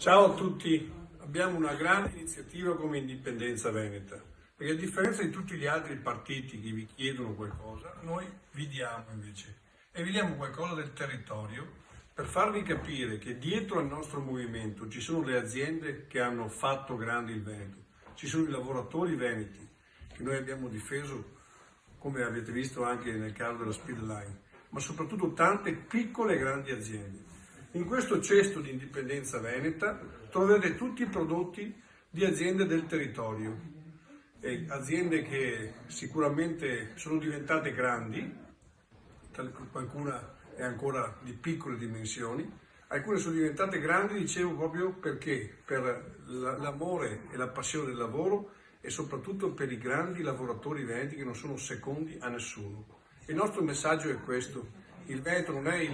Ciao a tutti, abbiamo una grande iniziativa come Indipendenza Veneta, perché a differenza di tutti gli altri partiti che vi chiedono qualcosa, noi vi diamo invece, e vi diamo qualcosa del territorio per farvi capire che dietro al nostro movimento ci sono le aziende che hanno fatto grande il Veneto, ci sono i lavoratori veneti che noi abbiamo difeso, come avete visto anche nel caso della Speedline, ma soprattutto tante piccole e grandi aziende. In questo cesto di Indipendenza Veneta troverete tutti i prodotti di aziende del territorio, aziende che sicuramente sono diventate grandi, qualcuna è ancora di piccole dimensioni, alcune sono diventate grandi, dicevo, proprio perché per l'amore e la passione del lavoro e soprattutto per i grandi lavoratori veneti che non sono secondi a nessuno. Il nostro messaggio è questo: il Veneto non è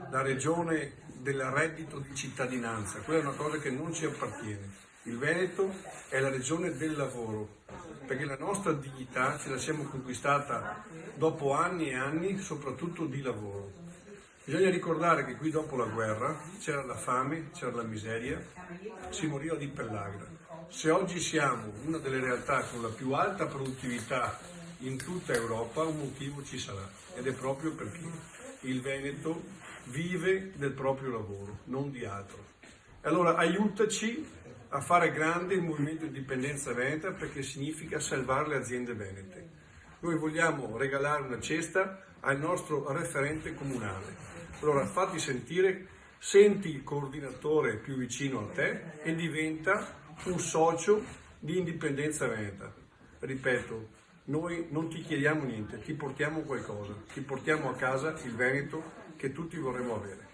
la regione del reddito di cittadinanza, quella è una cosa che non ci appartiene. Il Veneto è la regione del lavoro, perché la nostra dignità ce la siamo conquistata dopo anni e anni, soprattutto di lavoro. Bisogna ricordare che qui dopo la guerra c'era la fame, c'era la miseria, si moriva di pellagra. Se oggi siamo una delle realtà con la più alta produttività in tutta Europa, un motivo ci sarà, ed è proprio perché il Veneto vive del proprio lavoro, non di altro. Allora aiutaci a fare grande il movimento di Indipendenza Veneta, perché significa salvare le aziende venete. Noi vogliamo regalare una cesta al nostro referente comunale. Allora fatti sentire, senti il coordinatore più vicino a te e diventa un socio di Indipendenza Veneta. Ripeto, noi non ti chiediamo niente, ti portiamo qualcosa, ti portiamo a casa il Veneto che tutti vorremmo avere.